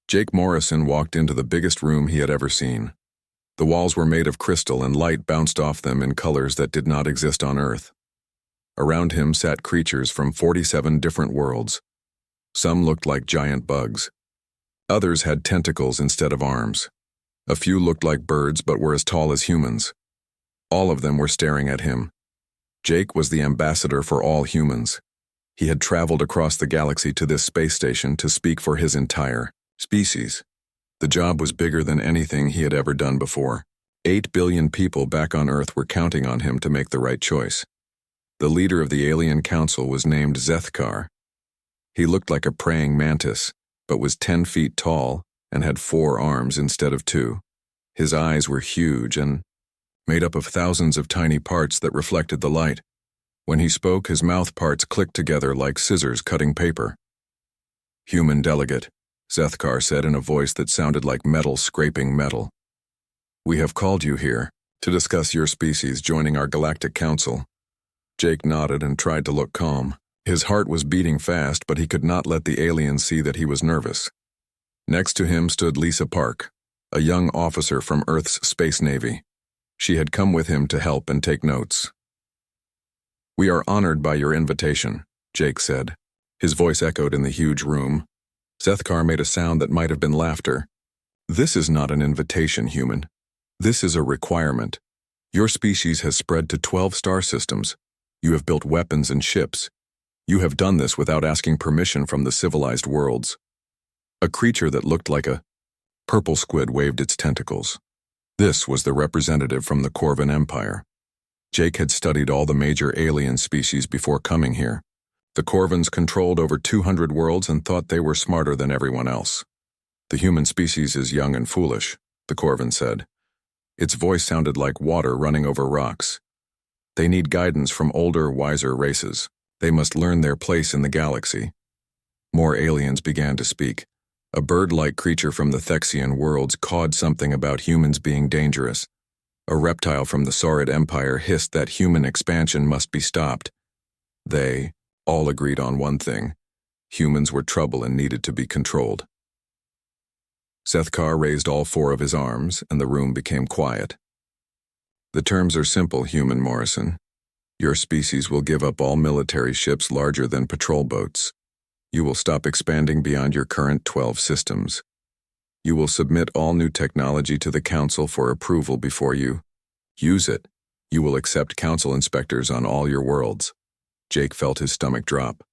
Jake Morrison walked into the biggest room he had ever seen. The walls were made of crystal and light bounced off them in colors that did not exist on Earth. Around him sat creatures from 47 different worlds. Some looked like giant bugs. Others had tentacles instead of arms. A few looked like birds but were as tall as humans. All of them were staring at him. Jake was the ambassador for all humans. He had traveled across the galaxy to this space station to speak for his entire species. The job was bigger than anything he had ever done before. 8 billion people back on Earth were counting on him to make the right choice. The leader of the alien council was named Zethkar. He looked like a praying mantis, but was 10 feet tall and had 4 arms instead of 2. His eyes were huge and made up of thousands of tiny parts that reflected the light. When he spoke, his mouth parts clicked together like scissors cutting paper. "Human delegate," Zethkar said in a voice that sounded like metal scraping metal. "We have called you here to discuss your species joining our Galactic Council." Jake nodded and tried to look calm. His heart was beating fast, but he could not let the alien see that he was nervous. Next to him stood Lisa Park, a young officer from Earth's Space Navy. She had come with him to help and take notes. "We are honored by your invitation," Jake said. His voice echoed in the huge room. Zethkar made a sound that might have been laughter. "This is not an invitation, human. This is a requirement. Your species has spread to 12 star systems. You have built weapons and ships. You have done this without asking permission from the civilized worlds." A creature that looked like a purple squid waved its tentacles. This was the representative from the Corvan Empire. Jake had studied all the major alien species before coming here. The Corvans controlled over 200 worlds and thought they were smarter than everyone else. "The human species is young and foolish," the Corvan said. Its voice sounded like water running over rocks. "They need guidance from older, wiser races. They must learn their place in the galaxy." More aliens began to speak. A bird-like creature from the Thexian worlds cawed something about humans being dangerous. A reptile from the Saurid Empire hissed that human expansion must be stopped. They all agreed on one thing: humans were trouble and needed to be controlled. Zethkar raised all 4 of his arms, and the room became quiet. "The terms are simple, human Morrison. Your species will give up all military ships larger than patrol boats. You will stop expanding beyond your current 12 systems. You will submit all new technology to the Council for approval before you use it. You will accept Council inspectors on all your worlds." Jake felt his stomach drop.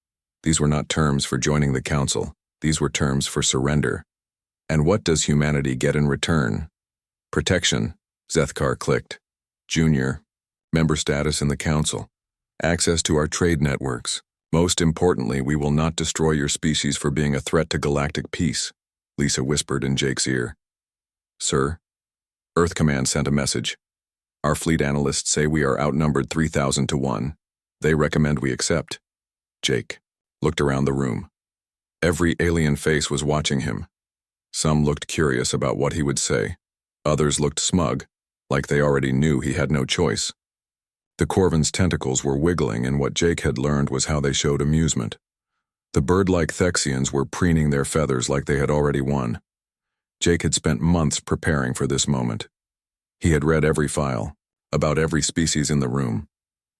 These were not terms for joining the Council. These were terms for surrender. And what does humanity get in return? "Protection," Zethkar clicked. "Junior. Member status in the Council. Access to our trade networks. Most importantly, we will not destroy your species for being a threat to galactic peace," Lisa whispered in Jake's ear. "Sir, Earth Command sent a message. Our fleet analysts say we are outnumbered 3,000 to 1. They recommend we accept." Jake looked around the room. Every alien face was watching him. Some looked curious about what he would say. Others looked smug, like they already knew he had no choice. The Corvan's tentacles were wiggling, and what Jake had learned was how they showed amusement. The bird-like Thexians were preening their feathers like they had already won. Jake had spent months preparing for this moment. He had read every file, about every species in the room.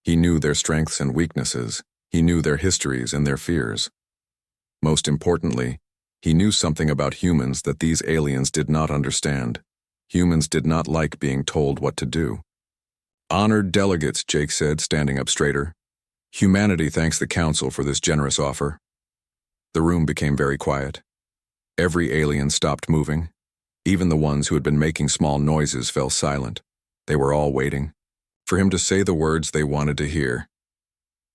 He knew their strengths and weaknesses. He knew their histories and their fears. Most importantly, he knew something about humans that these aliens did not understand. Humans did not like being told what to do. "Honored delegates," Jake said, standing up straighter. "Humanity thanks the Council for this generous offer." The room became very quiet. Every alien stopped moving. Even the ones who had been making small noises fell silent. They were all waiting for him to say the words they wanted to hear.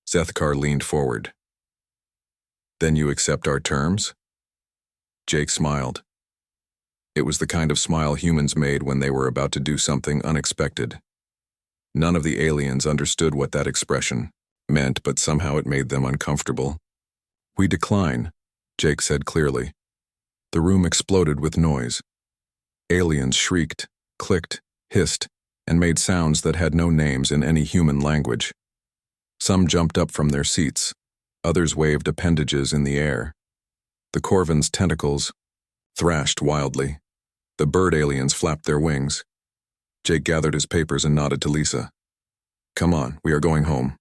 Zethkar leaned forward. "Then you accept our terms?" Jake smiled. It was the kind of smile humans made when they were about to do something unexpected. None of the aliens understood what that expression meant, but somehow it made them uncomfortable. "We decline," Jake said clearly. The room exploded with noise. Aliens shrieked, clicked, hissed, and made sounds that had no names in any human language. Some jumped up from their seats. Others waved appendages in the air. The Corvan's tentacles thrashed wildly. The bird aliens flapped their wings. Jake gathered his papers and nodded to Lisa. "Come on, we are going home."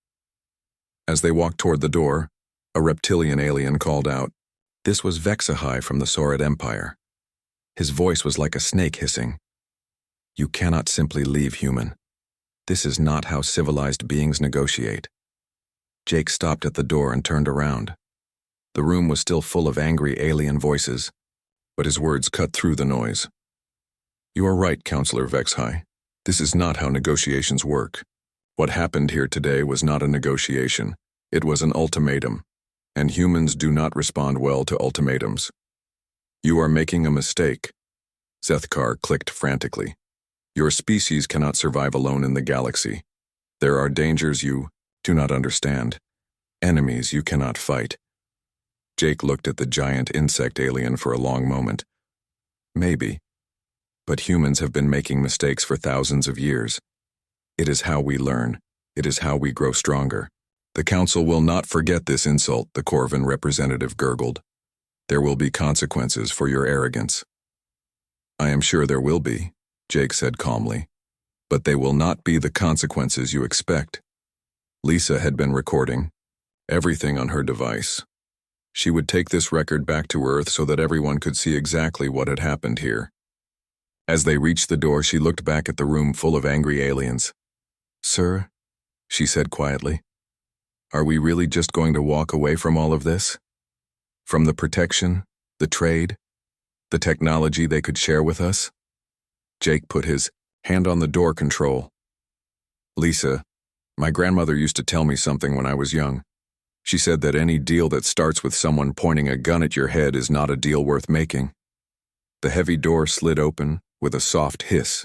As they walked toward the door, a reptilian alien called out. This was Vexahai from the Saurid Empire. His voice was like a snake hissing. "You cannot simply leave, human. This is not how civilized beings negotiate." Jake stopped at the door and turned around. The room was still full of angry alien voices, but his words cut through the noise. "You are right, Counselor Vexahai. This is not how negotiations work. What happened here today was not a negotiation. It was an ultimatum, and humans do not respond well to ultimatums." "You are making a mistake." Zethkar clicked frantically. "Your species cannot survive alone in the galaxy. There are dangers you do not understand, enemies you cannot fight." Jake looked at the giant insect alien for a long moment. "Maybe. But humans have been making mistakes for thousands of years. It is how we learn. It is how we grow stronger." "The Council will not forget this insult," the Corvin representative gurgled. "There will be consequences for your arrogance." "I am sure there will be," Jake said calmly. "But they will not be the consequences you expect." Lisa had been recording everything on her device. She would take this record back to Earth so that everyone could see exactly what had happened here. As they reached the door, she looked back at the room full of angry aliens. "Sir," she said quietly, "are we really just going to walk away from all of this? From the protection, the trade, the technology they could share with us?" Jake put his hand on the door control. "Lisa, my grandmother used to tell me something when I was young. She said that any deal that starts with someone pointing a gun at your head is not a deal worth making." The heavy door slid open with a soft hiss.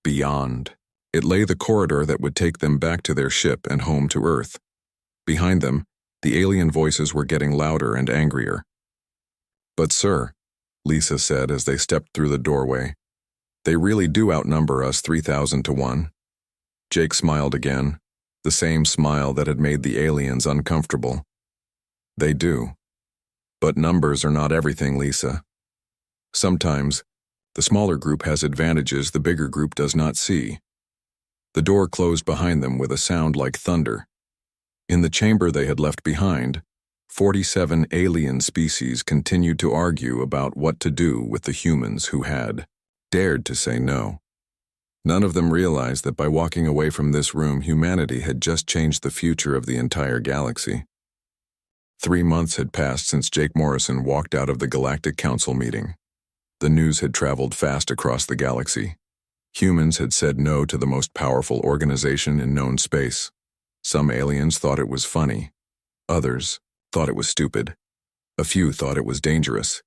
Beyond, it lay the corridor that would take them back to their ship and home to Earth. Behind them, the alien voices were getting louder and angrier. "But sir," Lisa said as they stepped through the doorway, "they really do outnumber us 3,000 to 1. Jake smiled again, the same smile that had made the aliens uncomfortable. "They do. But numbers are not everything, Lisa. Sometimes, the smaller group has advantages the bigger group does not see." The door closed behind them with a sound like thunder. In the chamber they had left behind, 47 alien species continued to argue about what to do with the humans who had dared to say no. None of them realized that by walking away from this room, humanity had just changed the future of the entire galaxy. 3 months had passed since Jake Morrison walked out of the Galactic Council meeting. The news had traveled fast across the galaxy. Humans had said no to the most powerful organization in known space. Some aliens thought it was funny. Others thought it was stupid. A few thought it was dangerous.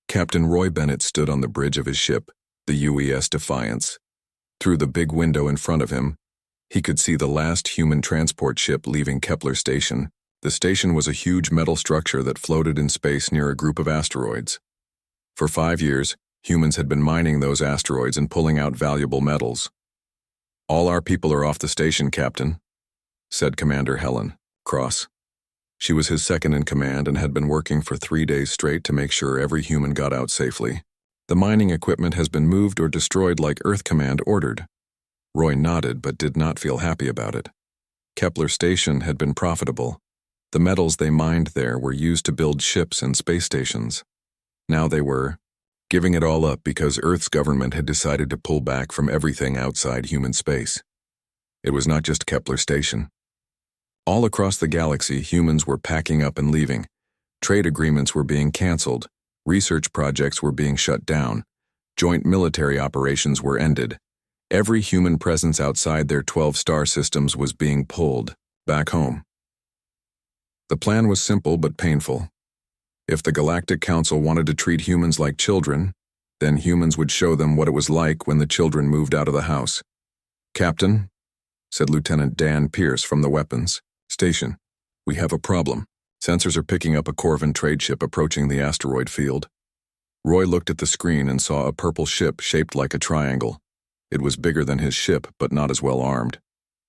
Captain Roy Bennett stood on the bridge of his ship, the UES Defiance. Through the big window in front of him, he could see the last human transport ship leaving Kepler Station. The station was a huge metal structure that floated in space near a group of asteroids. For 5 years, humans had been mining those asteroids and pulling out valuable metals. "All our people are off the station, Captain," said Commander Helen Cross. She was his second in command and had been working for 3 days straight to make sure every human got out safely. "The mining equipment has been moved or destroyed like Earth Command ordered." Roy nodded but did not feel happy about it. Kepler Station had been profitable. The metals they mined there were used to build ships and space stations. Now they were giving it all up because Earth's government had decided to pull back from everything outside human space. It was not just Kepler Station. All across the galaxy, humans were packing up and leaving. Trade agreements were being canceled. Research projects were being shut down. Joint military operations were ended. Every human presence outside their 12 star systems was being pulled back home. The plan was simple but painful. If the Galactic Council wanted to treat humans like children, then humans would show them what it was like when the children moved out of the house. "Captain," said Lieutenant Dan Pierce from the weapons station, "we have a problem. Sensors are picking up a Corvin trade ship approaching the asteroid field." Roy looked at the screen and saw a purple ship shaped like a triangle. It was bigger than his ship, but not as well armed.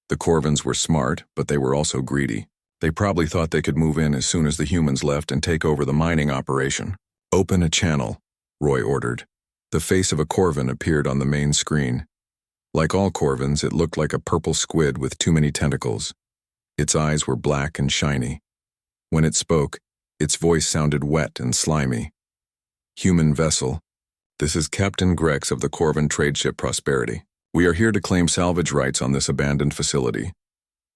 The Corvins were smart, but they were also greedy. They probably thought they could move in as soon as the humans left and take over the mining operation. Open a channel, Roy ordered. The face of a Corvin appeared on the main screen. Like all Corvins, it looked like a purple squid with too many tentacles. Its eyes were black and shiny. When it spoke, its voice sounded wet and slimy. Human vessel. This is Captain Grex of the Corvin trade ship Prosperity. We are here to claim salvage rights on this abandoned facility.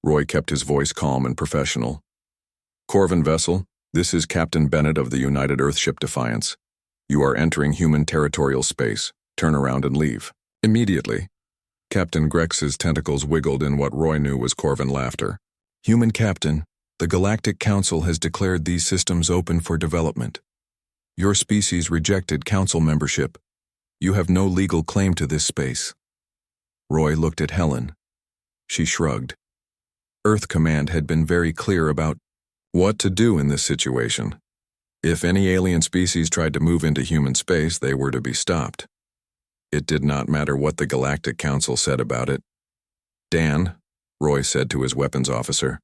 Roy kept his voice calm and professional. Corvin vessel, this is Captain Bennett of the United Earthship Defiance. You are entering human territorial space. Turn around and leave. Immediately. Captain Grex's tentacles wiggled in what Roy knew was Corvin laughter. Human Captain, the Galactic Council has declared these systems open for development. Your species rejected Council membership. You have no legal claim to this space. Roy looked at Helen. She shrugged. Earth Command had been very clear about what to do in this situation. If any alien species tried to move into human space, they were to be stopped. It did not matter what the Galactic Council said about it. Dan, Roy said to his weapons officer,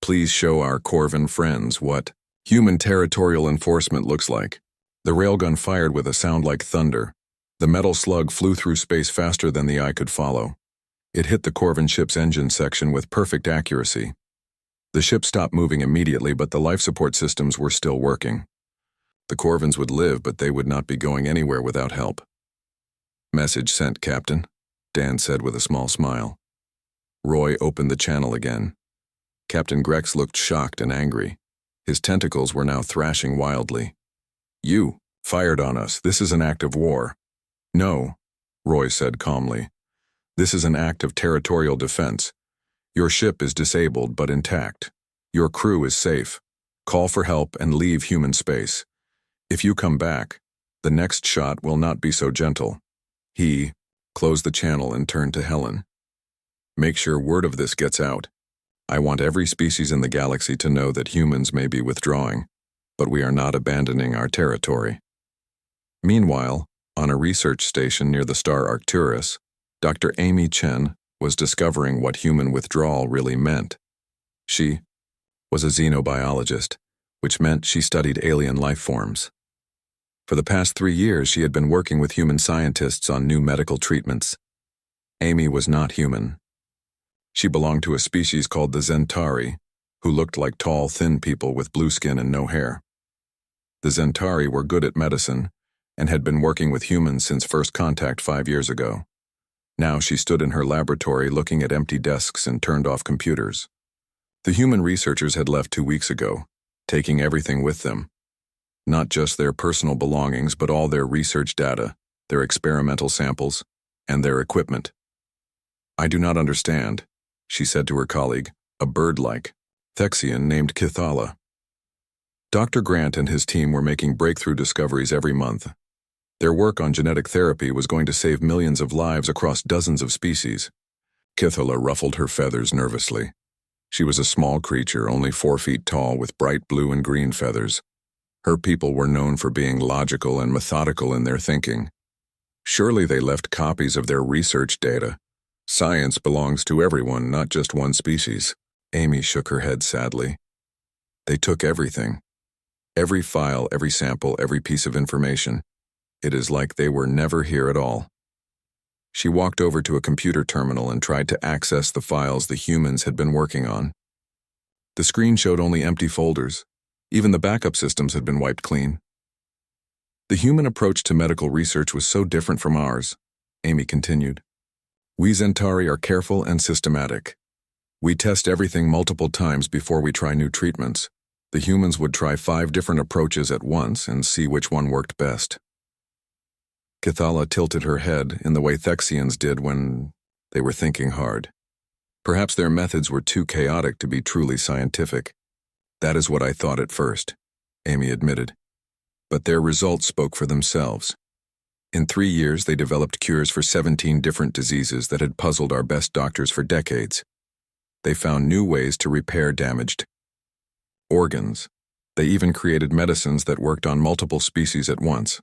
please show our Corvin friends what human territorial enforcement looks like. The railgun fired with a sound like thunder. The metal slug flew through space faster than the eye could follow. It hit the Corvin ship's engine section with perfect accuracy. The ship stopped moving immediately, but the life support systems were still working. The Corvins would live, but they would not be going anywhere without help. Message sent, Captain, Dan said with a small smile. Roy opened the channel again. Captain Grex looked shocked and angry. His tentacles were now thrashing wildly. You fired on us. This is an act of war. No, Roy said calmly. This is an act of territorial defense. Your ship is disabled but intact. Your crew is safe. Call for help and leave human space. If you come back, the next shot will not be so gentle. He closed the channel and turned to Helen. Make sure word of this gets out. I want every species in the galaxy to know that humans may be withdrawing, but we are not abandoning our territory. Meanwhile, on a research station near the star Arcturus, Dr. Amy Chen was discovering what human withdrawal really meant. She was a xenobiologist, which meant she studied alien life forms. For the past 3 years, she had been working with human scientists on new medical treatments. Amy was not human. She belonged to a species called the Zentari, who looked like tall, thin people with blue skin and no hair. The Zentari were good at medicine and had been working with humans since first contact 5 years ago. Now she stood in her laboratory looking at empty desks and turned-off computers. The human researchers had left 2 weeks ago, taking everything with them. Not just their personal belongings, but all their research data, their experimental samples, and their equipment. I do not understand, she said to her colleague, a bird-like Thexian named Kithala. Dr. Grant and his team were making breakthrough discoveries every month. Their work on genetic therapy was going to save millions of lives across dozens of species. Kithala ruffled her feathers nervously. She was a small creature, only 4 feet tall, with bright blue and green feathers. Her people were known for being logical and methodical in their thinking. Surely they left copies of their research data. Science belongs to everyone, not just one species. Amy shook her head sadly. They took everything. Every file, every sample, every piece of information. It is like they were never here at all. She walked over to a computer terminal and tried to access the files the humans had been working on. The screen showed only empty folders. Even the backup systems had been wiped clean. The human approach to medical research was so different from ours, Amy continued. We Zentari are careful and systematic. We test everything multiple times before we try new treatments. The humans would try 5 different approaches at once and see which one worked best. Kithala tilted her head in the way Thexians did when they were thinking hard. Perhaps their methods were too chaotic to be truly scientific. That is what I thought at first, Amy admitted. But their results spoke for themselves. In 3 years, they developed cures for 17 different diseases that had puzzled our best doctors for decades. They found new ways to repair damaged organs. They even created medicines that worked on multiple species at once.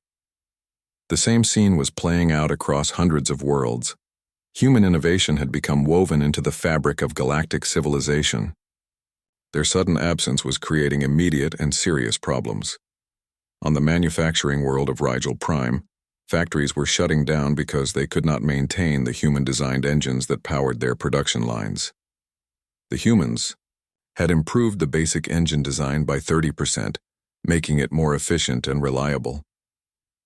The same scene was playing out across hundreds of worlds. Human innovation had become woven into the fabric of galactic civilization. Their sudden absence was creating immediate and serious problems. On the manufacturing world of Rigel Prime, factories were shutting down because they could not maintain the human-designed engines that powered their production lines. The humans had improved the basic engine design by 30%, making it more efficient and reliable.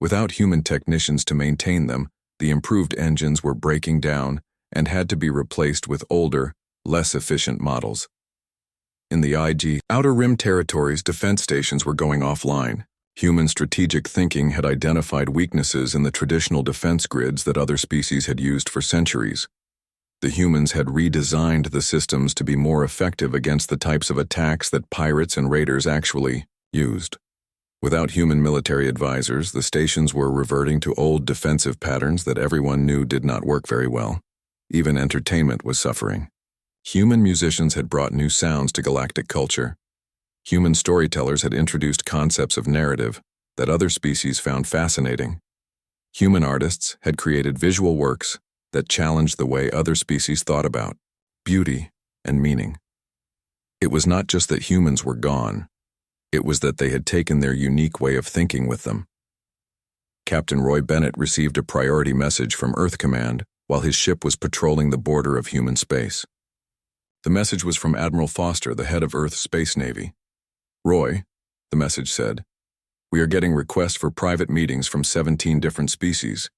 Without human technicians to maintain them, the improved engines were breaking down and had to be replaced with older, less efficient models. In the IG Outer Rim territories, defense stations were going offline. Human strategic thinking had identified weaknesses in the traditional defense grids that other species had used for centuries. The humans had redesigned the systems to be more effective against the types of attacks that pirates and raiders actually used. Without human military advisors, the stations were reverting to old defensive patterns that everyone knew did not work very well. Even entertainment was suffering. Human musicians had brought new sounds to galactic culture. Human storytellers had introduced concepts of narrative that other species found fascinating. Human artists had created visual works that challenged the way other species thought about beauty and meaning. It was not just that humans were gone. It was that they had taken their unique way of thinking with them. Captain Roy Bennett received a priority message from Earth Command while his ship was patrolling the border of human space. The message was from Admiral Foster, the head of Earth's Space Navy. "Roy," the message said, "we are getting requests for private meetings from 17 different species.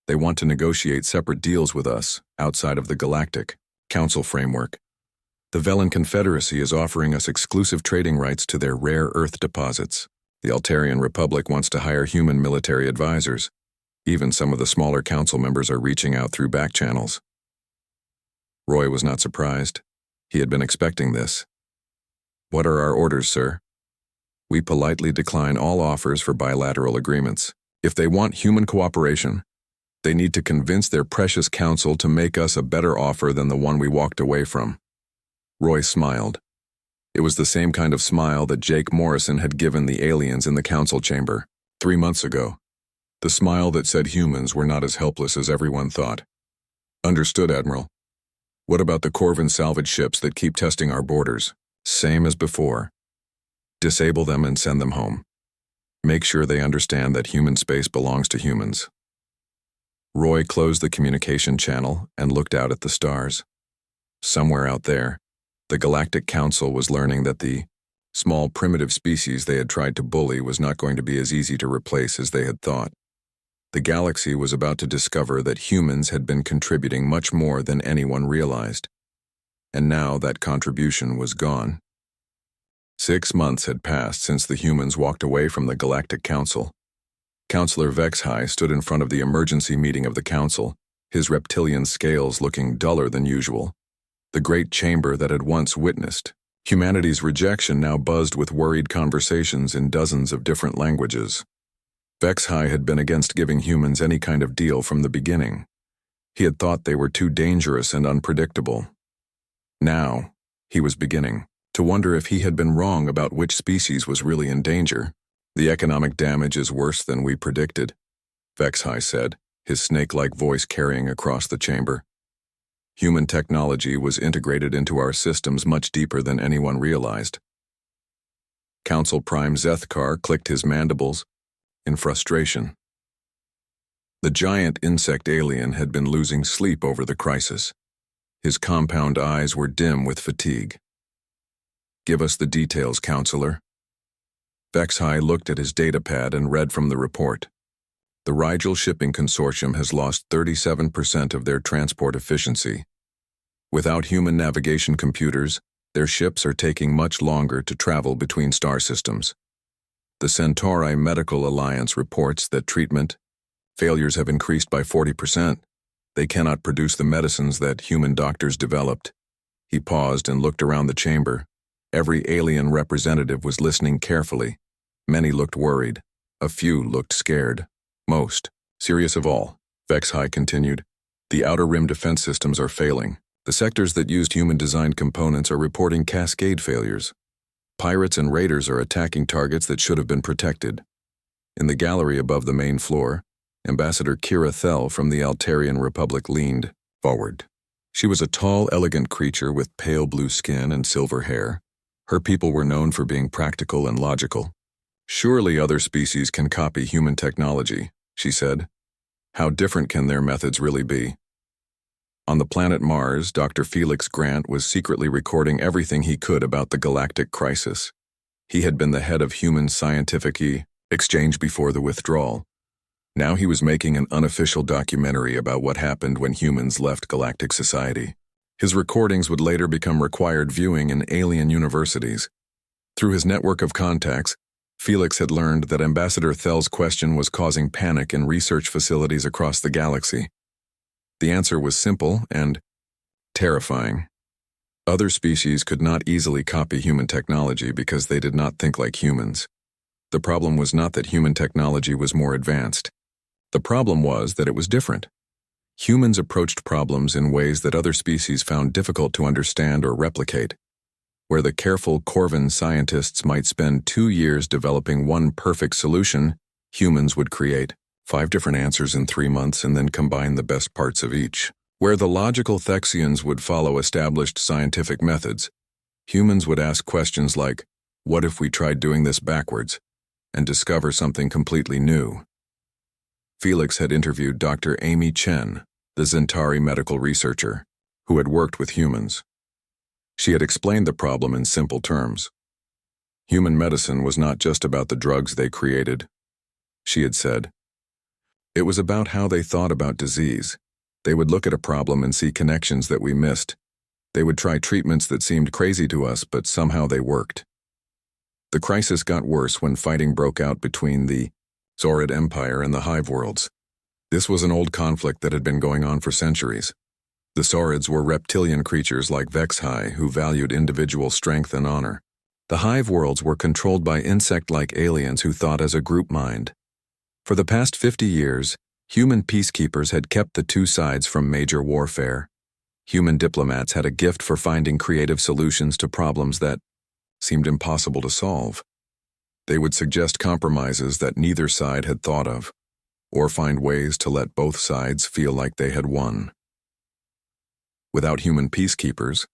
They want to negotiate separate deals with us outside of the Galactic Council framework. The Velen Confederacy is offering us exclusive trading rights to their rare Earth deposits. The Altarian Republic wants to hire human military advisors. Even some of the smaller council members are reaching out through back channels." Roy was not surprised. He had been expecting this. "What are our orders, sir?" "We politely decline all offers for bilateral agreements. If they want human cooperation, they need to convince their precious council to make us a better offer than the one we walked away from." Roy smiled. It was the same kind of smile that Jake Morrison had given the aliens in the council chamber 3 months ago. The smile that said humans were not as helpless as everyone thought. "Understood, Admiral. What about the Corvin salvage ships that keep testing our borders?" "Same as before. Disable them and send them home. Make sure they understand that human space belongs to humans." Roy closed the communication channel and looked out at the stars. Somewhere out there, the Galactic Council was learning that the small primitive species they had tried to bully was not going to be as easy to replace as they had thought. The galaxy was about to discover that humans had been contributing much more than anyone realized. And now that contribution was gone. 6 months had passed since the humans walked away from the Galactic Council. Counselor Vexhai stood in front of the emergency meeting of the Council, his reptilian scales looking duller than usual. The great chamber that had once witnessed humanity's rejection now buzzed with worried conversations in dozens of different languages. Vexhai had been against giving humans any kind of deal from the beginning. He had thought they were too dangerous and unpredictable. Now, he was beginning to wonder if he had been wrong about which species was really in danger. "The economic damage is worse than we predicted," Vexhai said, his snake-like voice carrying across the chamber. "Human technology was integrated into our systems much deeper than anyone realized." Council Prime Zethkar clicked his mandibles in frustration. The giant insect alien had been losing sleep over the crisis. His compound eyes were dim with fatigue. "Give us the details, Counselor." Vexhai looked at his datapad and read from the report. "The Rigel Shipping Consortium has lost 37% of their transport efficiency. Without human navigation computers, their ships are taking much longer to travel between star systems. The Centauri Medical Alliance reports that treatment failures have increased by 40%. They cannot produce the medicines that human doctors developed." He paused and looked around the chamber. Every alien representative was listening carefully. Many looked worried. A few looked scared. Most serious of all, Vexhai continued. "The Outer Rim defense systems are failing. The sectors that used human-designed components are reporting cascade failures. Pirates and raiders are attacking targets that should have been protected." In the gallery above the main floor, Ambassador Kira Thel from the Altarian Republic leaned forward. She was a tall, elegant creature with pale blue skin and silver hair. Her people were known for being practical and logical. Surely other species can copy human technology, she said. How different can their methods really be? On the planet Mars, Dr. Felix Grant was secretly recording everything he could about the galactic crisis. He had been the head of human scientific exchange before the withdrawal. Now he was making an unofficial documentary about what happened when humans left galactic society. His recordings would later become required viewing in alien universities. Through his network of contacts, Felix had learned that Ambassador Thell's question was causing panic in research facilities across the galaxy. The answer was simple and terrifying. Other species could not easily copy human technology because they did not think like humans. The problem was not that human technology was more advanced. The problem was that it was different. Humans approached problems in ways that other species found difficult to understand or replicate. Where the careful Corvan scientists might spend 2 years developing one perfect solution, humans would create 5 different answers in 3 months and then combine the best parts of each. Where the logical Thexians would follow established scientific methods, humans would ask questions like, what if we tried doing this backwards, and discover something completely new? Felix had interviewed Dr. Amy Chen, the Zentari medical researcher, who had worked with humans. She had explained the problem in simple terms. Human medicine was not just about the drugs they created. She had said, it was about how they thought about disease. They would look at a problem and see connections that we missed. They would try treatments that seemed crazy to us, but somehow they worked. The crisis got worse when fighting broke out between the Zorid Empire and the Hive Worlds. This was an old conflict that had been going on for centuries. The Saurids were reptilian creatures like Vexhai who valued individual strength and honor. The Hive Worlds were controlled by insect-like aliens who thought as a group mind. For the past 50 years, human peacekeepers had kept the two sides from major warfare. Human diplomats had a gift for finding creative solutions to problems that seemed impossible to solve. They would suggest compromises that neither side had thought of, or find ways to let both sides feel like they had won. Without human peacekeepers,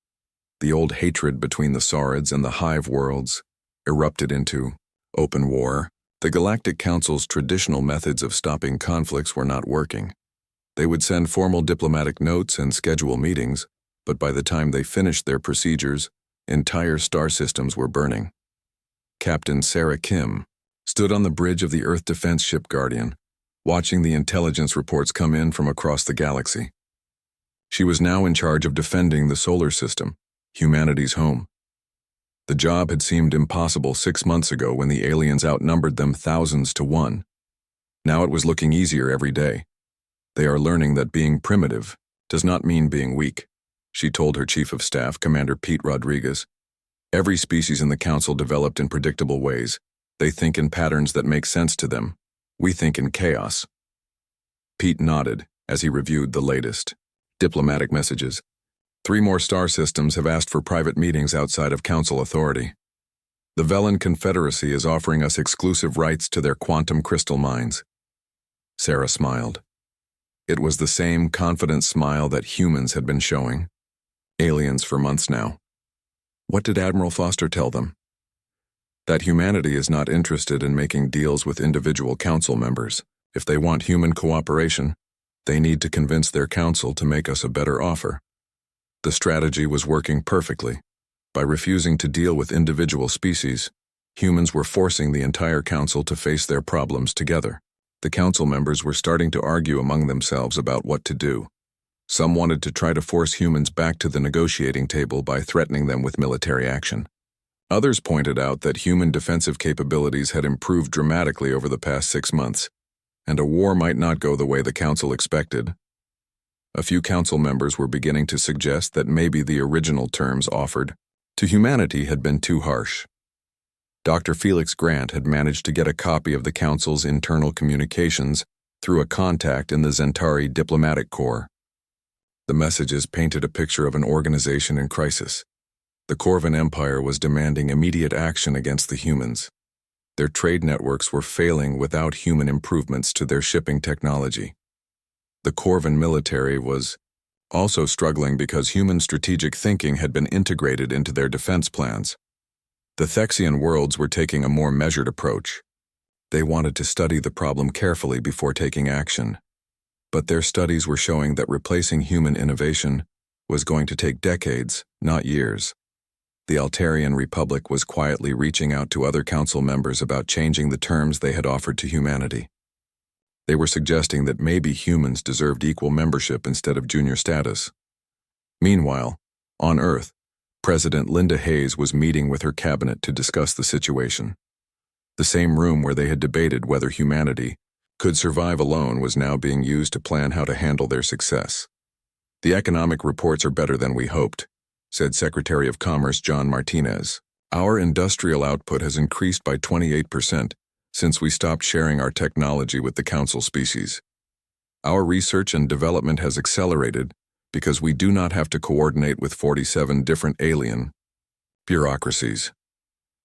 the old hatred between the Saurids and the Hive Worlds erupted into open war. The Galactic Council's traditional methods of stopping conflicts were not working. They would send formal diplomatic notes and schedule meetings, but by the time they finished their procedures, entire star systems were burning. Captain Sarah Kim stood on the bridge of the Earth defense ship Guardian, watching the intelligence reports come in from across the galaxy. She was now in charge of defending the solar system, humanity's home. The job had seemed impossible 6 months ago when the aliens outnumbered them thousands to 1. Now it was looking easier every day. They are learning that being primitive does not mean being weak, she told her Chief of Staff, Commander Pete Rodriguez. Every species in the Council developed in predictable ways. They think in patterns that make sense to them. We think in chaos. Pete nodded as he reviewed the latest diplomatic messages. 3 more star systems have asked for private meetings outside of Council authority. The Velen Confederacy is offering us exclusive rights to their quantum crystal mines. Sarah smiled. It was the same confident smile that humans had been showing. Aliens for months now. What did Admiral Foster tell them? That humanity is not interested in making deals with individual council members. If they want human cooperation, they need to convince their council to make us a better offer. The strategy was working perfectly. By refusing to deal with individual species, humans were forcing the entire council to face their problems together. The council members were starting to argue among themselves about what to do. Some wanted to try to force humans back to the negotiating table by threatening them with military action. Others pointed out that human defensive capabilities had improved dramatically over the past 6 months, and a war might not go the way the council expected. A few council members were beginning to suggest that maybe the original terms offered to humanity had been too harsh. Dr. Felix Grant had managed to get a copy of the council's internal communications through a contact in the Zentari Diplomatic Corps. The messages painted a picture of an organization in crisis. The Corvan Empire was demanding immediate action against the humans. Their trade networks were failing without human improvements to their shipping technology. The Corvan military was also struggling because human strategic thinking had been integrated into their defense plans. The Thexian worlds were taking a more measured approach. They wanted to study the problem carefully before taking action. But their studies were showing that replacing human innovation was going to take decades, not years. The Altarian Republic was quietly reaching out to other council members about changing the terms they had offered to humanity. They were suggesting that maybe humans deserved equal membership instead of junior status. Meanwhile, on Earth, President Linda Hayes was meeting with her cabinet to discuss the situation. The same room where they had debated whether humanity could survive alone was now being used to plan how to handle their success. "The economic reports are better than we hoped," said Secretary of Commerce John Martinez. "Our industrial output has increased by 28% since we stopped sharing our technology with the council species. Our research and development has accelerated because we do not have to coordinate with 47 different alien bureaucracies."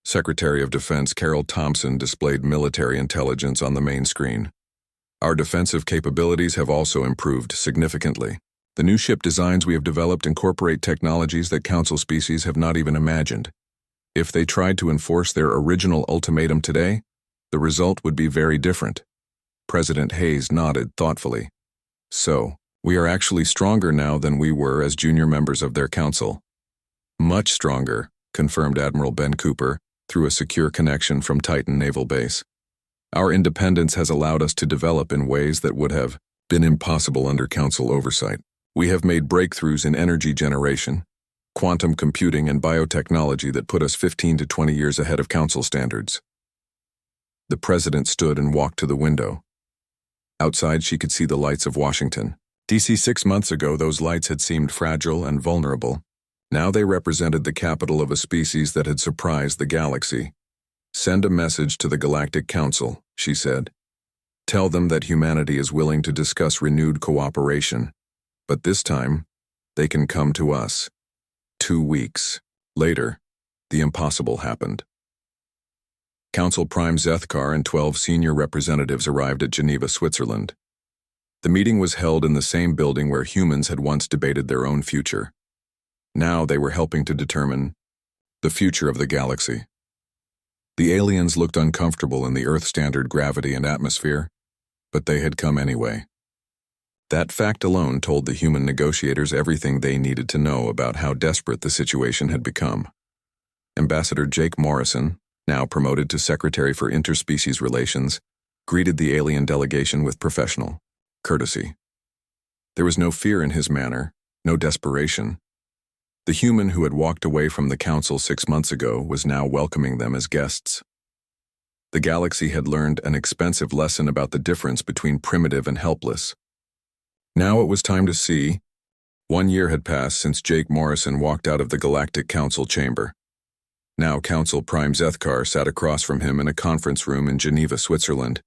Secretary of Defense Carol Thompson displayed military intelligence on the main screen. "Our defensive capabilities have also improved significantly. The new ship designs we have developed incorporate technologies that council species have not even imagined. If they tried to enforce their original ultimatum today, the result would be very different." President Hayes nodded thoughtfully. "So, we are actually stronger now than we were as junior members of their council." "Much stronger," confirmed Admiral Ben Cooper, through a secure connection from Titan Naval Base. "Our independence has allowed us to develop in ways that would have been impossible under council oversight. We have made breakthroughs in energy generation, quantum computing, and biotechnology that put us 15 to 20 years ahead of council standards." The president stood and walked to the window. Outside, she could see the lights of Washington. DC 6 months ago, those lights had seemed fragile and vulnerable. Now they represented the capital of a species that had surprised the galaxy. "Send a message to the Galactic Council," she said. "Tell them that humanity is willing to discuss renewed cooperation. But this time, they can come to us." 2 weeks later, the impossible happened. Council Prime Zethkar and 12 senior representatives arrived at Geneva, Switzerland. The meeting was held in the same building where humans had once debated their own future. Now they were helping to determine the future of the galaxy. The aliens looked uncomfortable in the Earth-standard gravity and atmosphere, but they had come anyway. That fact alone told the human negotiators everything they needed to know about how desperate the situation had become. Ambassador Jake Morrison, now promoted to Secretary for Interspecies Relations, greeted the alien delegation with professional courtesy. There was no fear in his manner, no desperation. The human who had walked away from the council 6 months ago was now welcoming them as guests. The galaxy had learned an expensive lesson about the difference between primitive and helpless. Now it was time to see. 1 year had passed since Jake Morrison walked out of the Galactic Council chamber. Now Council Prime Zethkar sat across from him in a conference room in Geneva, Switzerland.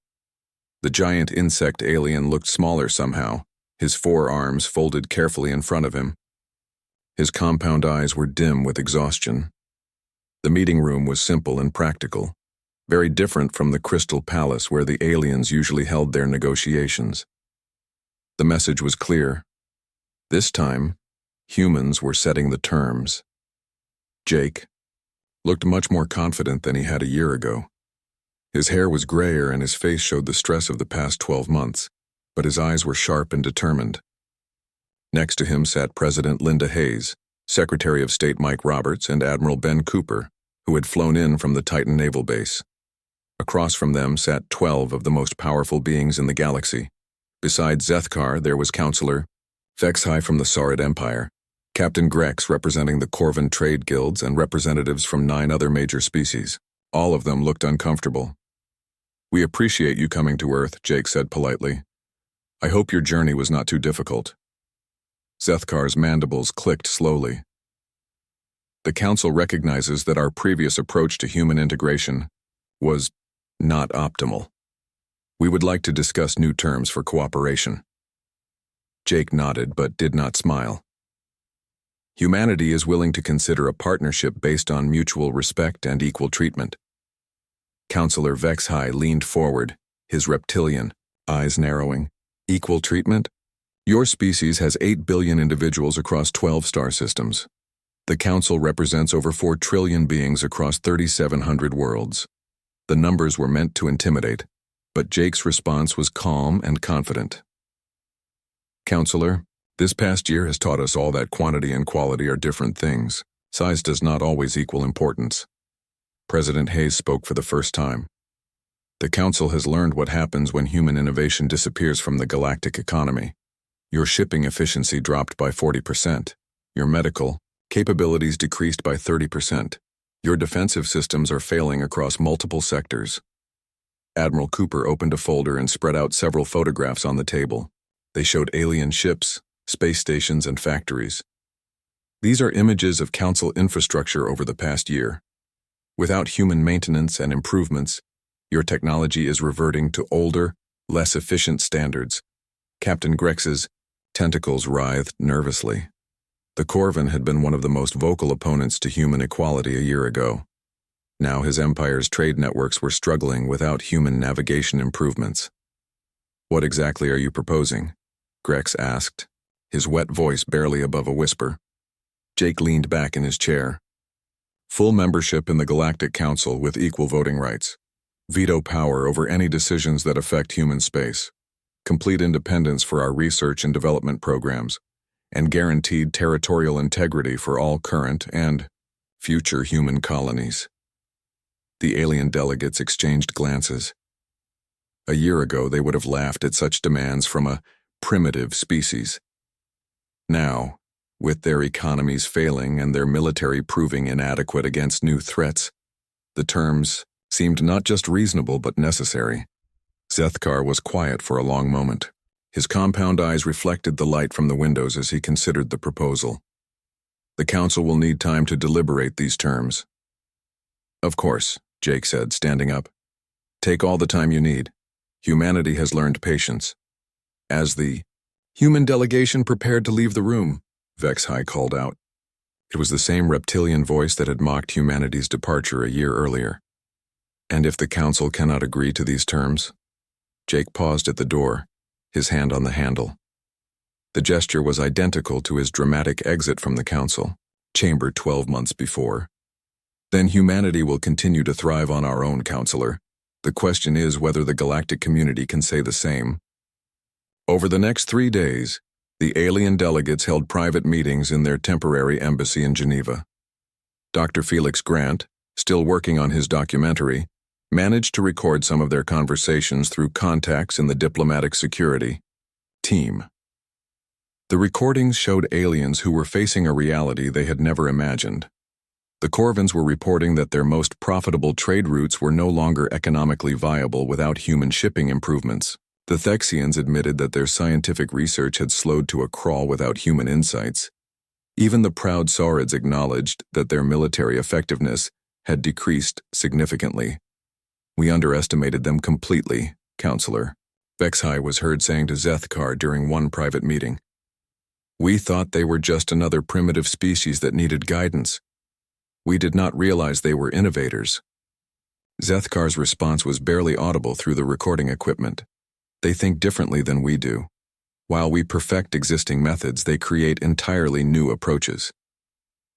The giant insect alien looked smaller somehow, his 4 arms folded carefully in front of him. His compound eyes were dim with exhaustion. The meeting room was simple and practical, very different from the Crystal Palace where the aliens usually held their negotiations. The message was clear. This time, humans were setting the terms. Jake looked much more confident than he had a year ago. His hair was grayer and his face showed the stress of the past 12 months, but his eyes were sharp and determined. Next to him sat President Linda Hayes, Secretary of State Mike Roberts, and Admiral Ben Cooper, who had flown in from the Titan Naval Base. Across from them sat 12 of the most powerful beings in the galaxy. Besides Zethkar, there was Counselor Vexhai from the Saurid Empire, Captain Grex representing the Corvan trade guilds, and representatives from 9 other major species. All of them looked uncomfortable. "We appreciate you coming to Earth," Jake said politely. "I hope your journey was not too difficult." Zethkar's mandibles clicked slowly. "The Council recognizes that our previous approach to human integration was not optimal. We would like to discuss new terms for cooperation." Jake nodded but did not smile. "Humanity is willing to consider a partnership based on mutual respect and equal treatment." Counselor Vexhai leaned forward, his reptilian eyes narrowing. "Equal treatment? Your species has 8 billion individuals across 12 star systems. The Council represents over 4 trillion beings across 3,700 worlds. The numbers were meant to intimidate, but Jake's response was calm and confident. Counselor, this past year has taught us all that quantity and quality are different things. Size does not always equal importance. President Hayes spoke for the first time. The Council has learned what happens when human innovation disappears from the galactic economy. Your shipping efficiency dropped by 40%. Your medical capabilities decreased by 30%. Your defensive systems are failing across multiple sectors. Admiral Cooper opened a folder and spread out several photographs on the table. They showed alien ships, space stations, and factories. These are images of Council infrastructure over the past year. Without human maintenance and improvements, your technology is reverting to older, less efficient standards. Captain Grex's tentacles writhed nervously. The Corvin had been one of the most vocal opponents to human equality a year ago. Now his empire's trade networks were struggling without human navigation improvements. What exactly are you proposing? Grex asked, his wet voice barely above a whisper. Jake leaned back in his chair. Full membership in the Galactic Council with equal voting rights. Veto power over any decisions that affect human space. Complete independence for our research and development programs. And guaranteed territorial integrity for all current and future human colonies. The alien delegates exchanged glances. A year ago, they would have laughed at such demands from a primitive species. Now, with their economies failing and their military proving inadequate against new threats, the terms seemed not just reasonable but necessary. Zethkar was quiet for a long moment. His compound eyes reflected the light from the windows as he considered the proposal. The Council will need time to deliberate these terms. Of course, Jake said, standing up. Take all the time you need. Humanity has learned patience. As the human delegation prepared to leave the room, Vexhai called out. It was the same reptilian voice that had mocked humanity's departure a year earlier. And if the Council cannot agree to these terms? Jake paused at the door, his hand on the handle. The gesture was identical to his dramatic exit from the Council, chambered 12 months before. Then humanity will continue to thrive on our own, Counselor. The question is whether the galactic community can say the same. Over the next 3 days, the alien delegates held private meetings in their temporary embassy in Geneva. Dr. Felix Grant, still working on his documentary, managed to record some of their conversations through contacts in the diplomatic security team. The recordings showed aliens who were facing a reality they had never imagined. The Corvins were reporting that their most profitable trade routes were no longer economically viable without human shipping improvements. The Thexians admitted that their scientific research had slowed to a crawl without human insights. Even the proud Saurids acknowledged that their military effectiveness had decreased significantly. We underestimated them completely, Counselor, Vexhai was heard saying to Zethkar during one private meeting. We thought they were just another primitive species that needed guidance. We did not realize they were innovators. Zethkar's response was barely audible through the recording equipment. They think differently than we do. While we perfect existing methods, they create entirely new approaches.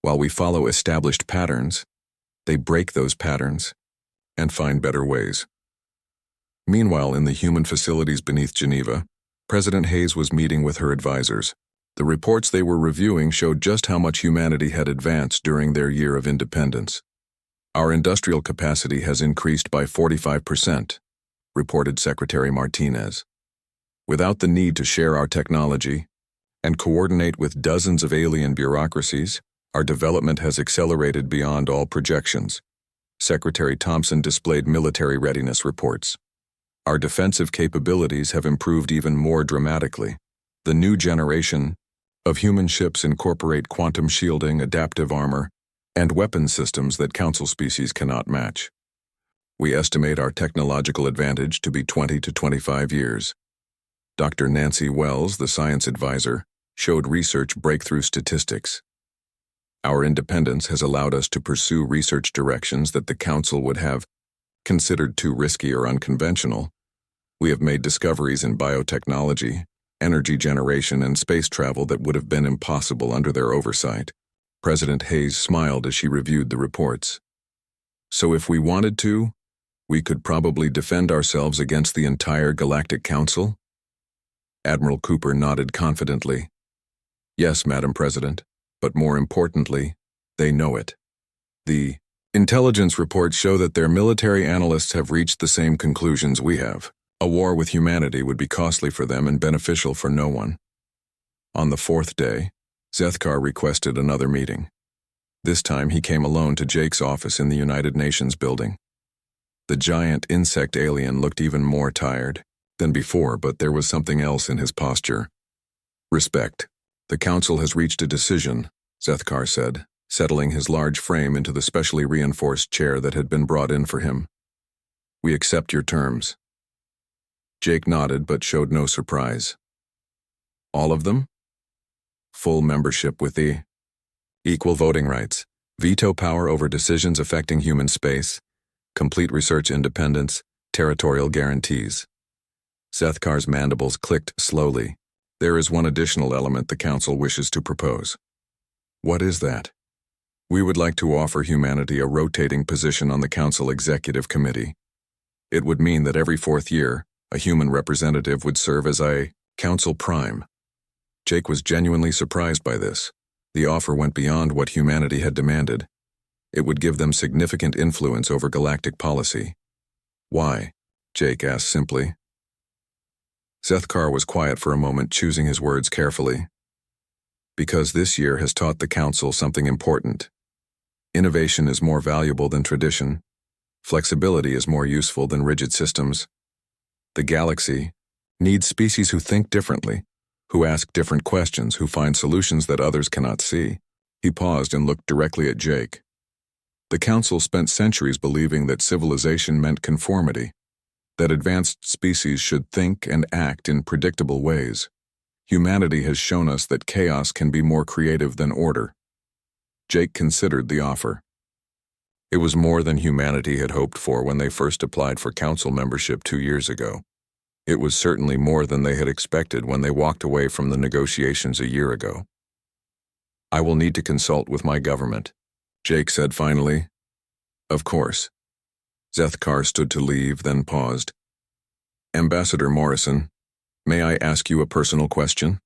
While we follow established patterns, they break those patterns and find better ways. Meanwhile, in the human facilities beneath Geneva, President Hayes was meeting with her advisors. The reports they were reviewing showed just how much humanity had advanced during their year of independence. Our industrial capacity has increased by 45%, reported Secretary Martinez. Without the need to share our technology and coordinate with dozens of alien bureaucracies, our development has accelerated beyond all projections. Secretary Thompson displayed military readiness reports. Our defensive capabilities have improved even more dramatically. The new generation of human ships incorporate quantum shielding, adaptive armor, and weapon systems that Council species cannot match. We estimate our technological advantage to be 20 to 25 years. Dr. Nancy Wells, the science advisor, showed research breakthrough statistics. Our independence has allowed us to pursue research directions that the Council would have considered too risky or unconventional. We have made discoveries in biotechnology, energy generation, and space travel that would have been impossible under their oversight. President Hayes smiled as she reviewed the reports. So if we wanted to, we could probably defend ourselves against the entire Galactic Council? Admiral Cooper nodded confidently. Yes, Madam President, but more importantly, they know it. The intelligence reports show that their military analysts have reached the same conclusions we have. A war with humanity would be costly for them and beneficial for no one. On the fourth day, Zethkar requested another meeting. This time he came alone to Jake's office in the United Nations building. The giant insect alien looked even more tired than before, but there was something else in his posture. Respect. The Council has reached a decision, Zethkar said, settling his large frame into the specially reinforced chair that had been brought in for him. We accept your terms. Jake nodded but showed no surprise. All of them? Full membership with the equal voting rights, veto power over decisions affecting human space, complete research independence, territorial guarantees. Zethkar's mandibles clicked slowly. There is one additional element the Council wishes to propose. What is that? We would like to offer humanity a rotating position on the Council Executive Committee. It would mean that every 4th year, a human representative would serve as a Council Prime. Jake was genuinely surprised by this. The offer went beyond what humanity had demanded. It would give them significant influence over galactic policy. Why? Jake asked simply. Zethkar was quiet for a moment, choosing his words carefully. Because this year has taught the Council something important. Innovation is more valuable than tradition. Flexibility is more useful than rigid systems. The galaxy needs species who think differently, who ask different questions, who find solutions that others cannot see. He paused and looked directly at Jake. The Council spent centuries believing that civilization meant conformity, that advanced species should think and act in predictable ways. Humanity has shown us that chaos can be more creative than order. Jake considered the offer. It was more than humanity had hoped for when they first applied for Council membership 2 years ago. It was certainly more than they had expected when they walked away from the negotiations a year ago. I will need to consult with my government, Jake said finally. Of course. Zethkar stood to leave, then paused. Ambassador Morrison, may I ask you a personal question?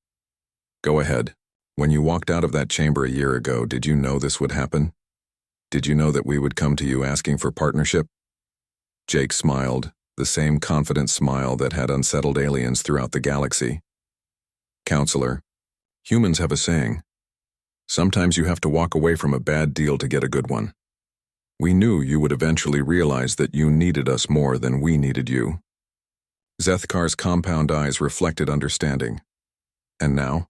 Go ahead. When you walked out of that chamber a year ago, did you know this would happen? Did you know that we would come to you asking for partnership? Jake smiled, the same confident smile that had unsettled aliens throughout the galaxy. Counselor, humans have a saying. Sometimes you have to walk away from a bad deal to get a good one. We knew you would eventually realize that you needed us more than we needed you. Zethkar's compound eyes reflected understanding. And now?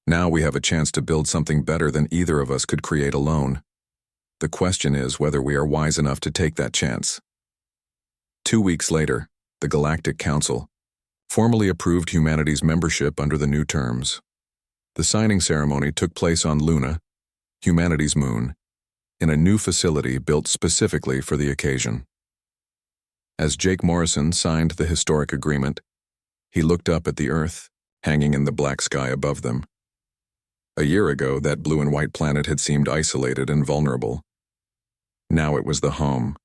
Now we have a chance to build something better than either of us could create alone. The question is whether we are wise enough to take that chance. 2 weeks later, the Galactic Council formally approved humanity's membership under the new terms. The signing ceremony took place on Luna, humanity's moon, in a new facility built specifically for the occasion. As Jake Morrison signed the historic agreement, he looked up at the Earth, hanging in the black sky above them. A year ago, that blue and white planet had seemed isolated and vulnerable. Now it was the home,